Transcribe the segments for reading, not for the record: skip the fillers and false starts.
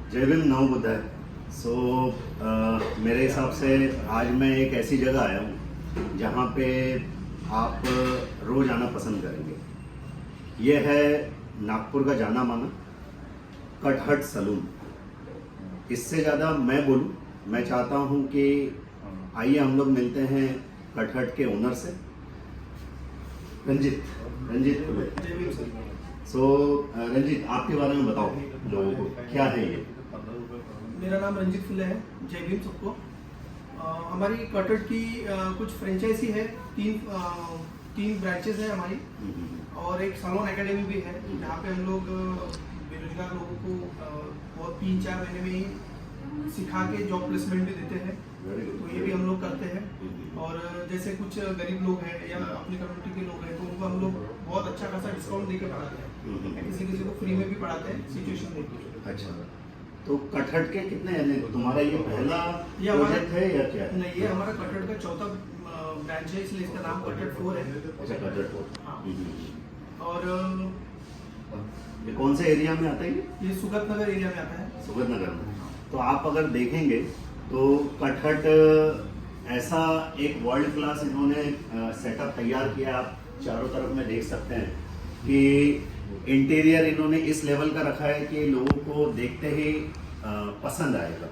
जय भीम नव बुद्धाय। सो मेरे हिसाब से आज मैं एक ऐसी जगह आया हूँ जहाँ पे आप रोज़ आना पसंद करेंगे। ये है नागपुर का जाना माना कटहट सलून। इससे ज़्यादा मैं बोलूँ, मैं चाहता हूँ कि आइए हम लोग मिलते हैं कटहट के ओनर से, रंजीत फुले। सो रंजीत, आपके बारे में बताओ लोगों को, क्या है ये? मेरा नाम रंजीत फुले है। जय भीम सबको। हमारी कटहट की कुछ फ्रेंचाइजी है, तीन ब्रांचेस है हमारी, और एक सलोन एकेडमी भी है जहाँ पे हम लोग बेरोजगार लोगों को और 3-4 महीने में ही सिखा के जॉब प्लेसमेंट भी देते हैं। तो ये भी हम लोग करते हैं। और जैसे कुछ गरीब लोग हैं या अपनी कम्युनिटी के लोग हैं तो उनको हम लोग बहुत अच्छा खासा डिस्काउंट देके पढ़ाते हैं। किसी को फ्री में भी पढ़ाते हैं सिचुएशन देखिए। अच्छा, तो कटहट के कितने हैं? तुम्हारा ये पहला प्रोजेक्ट है या क्या? नहीं, ये हमारा कटहट का चौथा ब्रांच है, इसलिए इसका नाम कटहट 4 है। अच्छा, कटहट 4। और ये कौन से एरिया में आता है? ये सुगत नगर एरिया में आता है। सुगत नगर में। तो आप अगर देखेंगे तो कटहट ऐसा एक वर्ल्ड क्लास इन्होंने सेटअप तैयार किया। आप चारों तरफ में देख सकते हैं कि इंटीरियर इन्होंने इस लेवल का रखा है कि लोगों को देखते ही पसंद आएगा।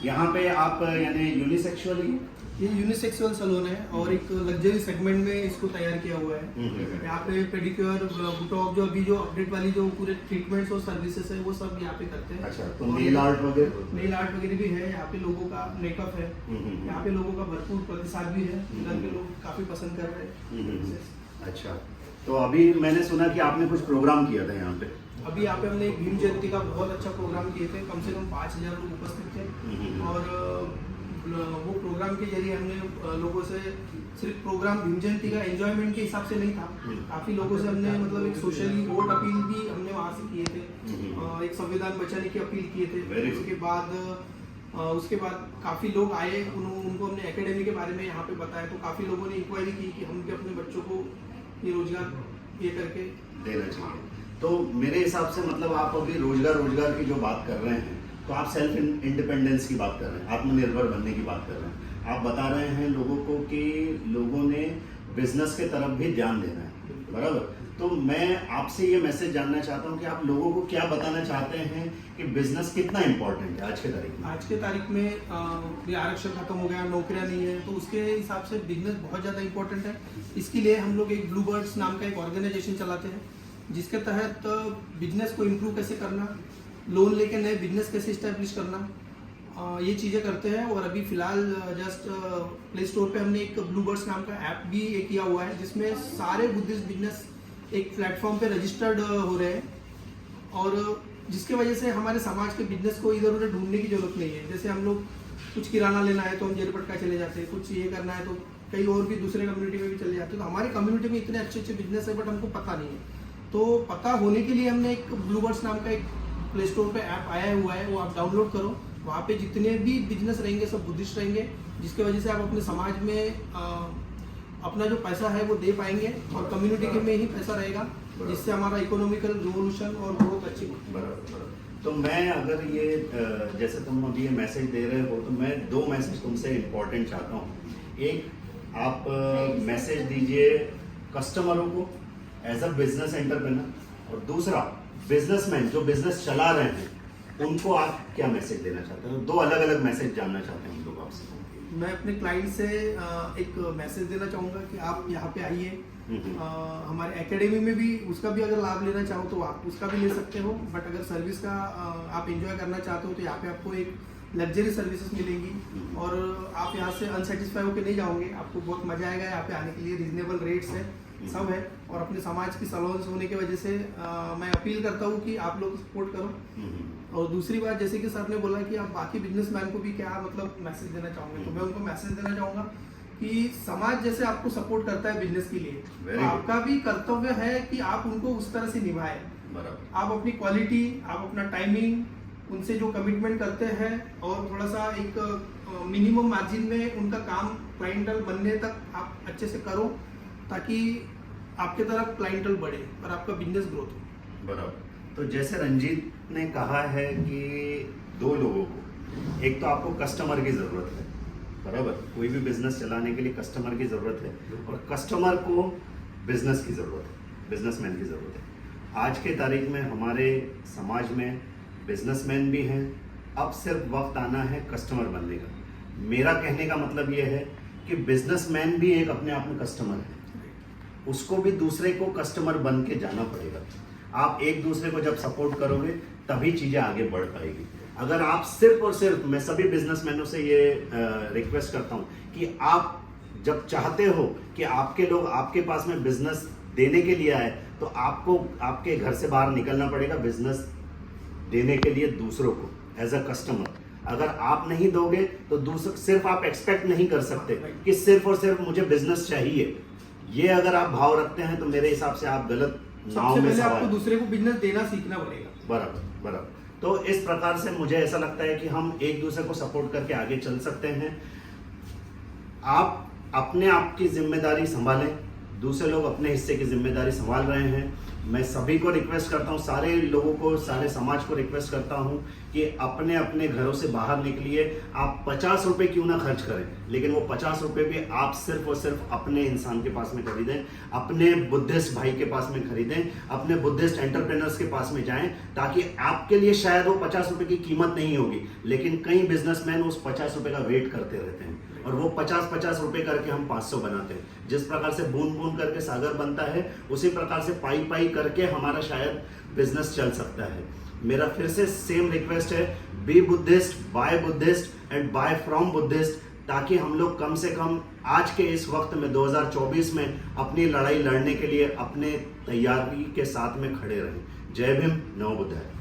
यहाँ पे आप यानी यूनिसेक्सुअल ही, ये यूनिसेक्सुअल सलून है और एक लग्जरी सेगमेंट में इसको तैयार किया हुआ है। यहाँ पे पेडिक्योर, बुटॉक, जो अभी जो अपडेट वाली जो पूरे ट्रीटमेंट्स और सर्विसेज है वो सब यहाँ पे करते हैं। अच्छा, तो नेल आर्ट वगैरह भी है यहाँ पे, लोगों का मेकअप है यहाँ पे, लोगों का भरपूर प्रतिसाद भी है। इधर के लोग काफी पसंद कर रहे हैं। अच्छा, तो अभी मैंने सुना कि आपने कुछ प्रोग्राम किया था यहाँ पे। अभी यहाँ पे हमने एक भीम जयंती का बहुत अच्छा प्रोग्राम किए थे। कम से कम 5000 लोग उपस्थित थे। और वो प्रोग्राम के जरिए हमने लोगों से सिर्फ प्रोग्राम भीम जयंती का एंजॉयमेंट के हिसाब से नहीं था, काफी लोगों से हमने मतलब एक सोशली वोट अपील भी हमने वहाँ से किए थे। एक संविधान बचाने की अपील किए थे। उसके बाद काफी लोग आए, उनको हमने एकेडमी के बारे में यहाँ पे बताया। तो काफी लोगों ने इंक्वायरी की कि हम भी अपने बच्चों को ये रोजगार ये करके देना चाहिए। तो मेरे हिसाब से मतलब आप अभी रोजगार की जो बात कर रहे हैं, तो आप सेल्फ इंडिपेंडेंस की बात कर रहे हैं, आत्मनिर्भर बनने की बात कर रहे हैं। आप बता रहे हैं लोगों को कि लोगों ने बिजनेस के तरफ भी ध्यान देना है, बराबर? तो मैं आपसे ये मैसेज जानना चाहता हूँ कि आप लोगों को क्या बताना चाहते हैं कि बिजनेस कितना इम्पोर्टेंट है आज के तारीख में? आज के तारीख में ये आरक्षण खत्म हो गया, नौकरियां नहीं है, तो उसके हिसाब से बिजनेस बहुत ज़्यादा इम्पोर्टेंट है। इसके लिए हम लोग एक ब्लू बर्ड्स नाम का एक ऑर्गेनाइजेशन चलाते हैं, जिसके तहत बिजनेस को इम्प्रूव कैसे करना, लोन लेके नए बिजनेस कैसे इस्टेब्लिश करना, ये चीज़ें करते हैं। और अभी फिलहाल जस्ट प्ले स्टोर पे हमने एक ब्लू बर्ड्स नाम का ऐप भी किया हुआ है, जिसमें सारे बुद्धिस्ट बिजनेस एक प्लेटफॉर्म पे रजिस्टर्ड हो रहे हैं। और जिसके वजह से हमारे समाज के बिजनेस को इधर उधर ढूंढने की जरूरत नहीं है। जैसे हम लोग कुछ किराना लेना है तो हम जेरपटका चले जाते हैं, कुछ ये करना है तो कई और भी दूसरे कम्युनिटी में भी चले जाते हैं। तो हमारी कम्युनिटी में इतने अच्छे अच्छे बिजनेस है, बट हमको पता नहीं है। तो पता होने के लिए हमने एक ब्लू बर्ड्स नाम का एक प्ले स्टोर पे ऐप आया हुआ है, वो आप डाउनलोड करो। वहाँ पे जितने भी बिजनेस रहेंगे सब बुद्धिस्ट रहेंगे, जिसकी वजह से आप अपने समाज में अपना जो पैसा है वो दे पाएंगे और कम्युनिटी के में ही पैसा रहेगा, जिससे हमारा इकोनॉमिकल रिवोल्यूशन और ग्रोथ अच्छी होगी। बराबर। तो मैं अगर ये जैसे तुम अभी ये मैसेज दे रहे हो, तो मैं 2 मैसेज तुमसे इम्पोर्टेंट चाहता हूँ। एक, आप मैसेज दीजिए कस्टमरों को एज अ बिजनेस एंटरप्रेन्योर, और दूसरा बिजनेसमैन जो बिजनेस चला रहे हैं उनको आप क्या मैसेज देना चाहते हैं? 2 अलग अलग मैसेज जानना चाहते हैं हम लोग आपसे। मैं अपने क्लाइंट से एक मैसेज देना चाहूँगा कि आप यहाँ पे आइए। हमारे एकेडमी में भी उसका भी अगर लाभ लेना चाहो तो आप उसका भी ले सकते हो, बट अगर सर्विस का आप एंजॉय करना चाहते हो तो यहाँ पे आपको एक लग्जरी सर्विसेज मिलेंगी और आप यहाँ से अनसेटिस्फाई होकर नहीं जाओगे। आपको बहुत मजा आएगा यहाँ पे आने के लिए। रिजनेबल रेट्स है, सब है। और अपने समाज की सलोन्स होने की वजह से मैं अपील करता हूँ कि आप लोग सपोर्ट करो। और दूसरी बात, जैसे कि सर ने बोला कि आप बाकी बिजनेसमैन को भी क्या मतलब मैसेज देना चाहोगे, तो मैं उनको मैसेज देना चाहूँगा कि समाज जैसे आपको सपोर्ट करता है बिजनेस के लिए, तो आपका भी कर्तव्य है कि आप उनको उस तरह से निभाएं। आप अपनी क्वालिटी, आप अपना टाइमिंग, उनसे जो कमिटमेंट करते हैं और थोड़ा सा एक मिनिमम मार्जिन में उनका काम क्लाइंटल बनने तक आप अच्छे से करो, ताकि आपके तरफ क्लाइंटल बढ़े और आपका बिजनेस ग्रोथ हो। बराबर। तो जैसे रंजीत ने कहा है कि दो लोगों को। एक तो आपको कस्टमर की ज़रूरत है, बराबर, कोई भी बिजनेस चलाने के लिए कस्टमर की ज़रूरत है, और कस्टमर को बिजनेस की ज़रूरत है, बिजनेसमैन की ज़रूरत है। आज के तारीख में हमारे समाज में बिजनेसमैन भी हैं, अब सिर्फ वक्त आना है कस्टमर बनने का। मेरा कहने का मतलब यह है कि बिजनेसमैन भी एक अपने आप में कस्टमर है, उसको भी दूसरे को कस्टमर बन के जाना पड़ेगा। आप एक दूसरे को जब सपोर्ट करोगे तभी चीज़ें आगे बढ़ पाएगी। अगर आप सिर्फ और सिर्फ, मैं सभी बिजनेसमैनों से ये रिक्वेस्ट करता हूँ कि आप जब चाहते हो कि आपके लोग आपके पास में बिजनेस देने के लिए आए, तो आपको आपके घर से बाहर निकलना पड़ेगा बिजनेस देने के लिए दूसरों को एज अ कस्टमर। अगर आप नहीं दोगे तो दूसरे, सिर्फ आप एक्सपेक्ट नहीं कर सकते कि सिर्फ और सिर्फ मुझे बिजनेस चाहिए। ये अगर आप भाव रखते हैं तो मेरे हिसाब से आप गलत नाव सबसे में पहले सवार आपको दूसरे को बिजनेस देना सीखना पड़ेगा। बराबर बराबर। तो इस प्रकार से मुझे ऐसा लगता है कि हम एक दूसरे को सपोर्ट करके आगे चल सकते हैं। आप अपने आप की जिम्मेदारी संभालें, दूसरे लोग अपने हिस्से की जिम्मेदारी संभाल रहे हैं। मैं सभी को रिक्वेस्ट करता हूं, सारे लोगों को, सारे समाज को रिक्वेस्ट करता हूं कि अपने अपने घरों से बाहर निकलिए। आप 50 रुपए क्यों ना खर्च करें, लेकिन वो 50 रुपए भी आप सिर्फ और सिर्फ अपने इंसान के पास में खरीदें, अपने बुद्धिस्ट भाई के पास में खरीदें, अपने बुद्धिस्ट एंटरप्रेन्योर्स के पास में जाएं, ताकि आपके लिए शायद वो 50 रुपए की कीमत नहीं होगी, लेकिन कई बिजनेसमैन उस 50 रुपए का वेट करते रहते हैं, और वो 50-50 रुपए करके हम 500 बनाते हैं। जिस प्रकार से बूंद बूंद करके सागर बनता है, उसी प्रकार से पाई पाई करके हमारा शायद बिजनेस चल सकता है। मेरा फिर से सेम रिक्वेस्ट है, be Buddhist, by Buddhist and by from Buddhist, ताकि हम लोग कम से कम आज के इस वक्त में 2024 में अपनी लड़ाई लड़ने के लिए अपने तैयारी के साथ में खड़े रहें। जय भीम, नमो बुद्धाय।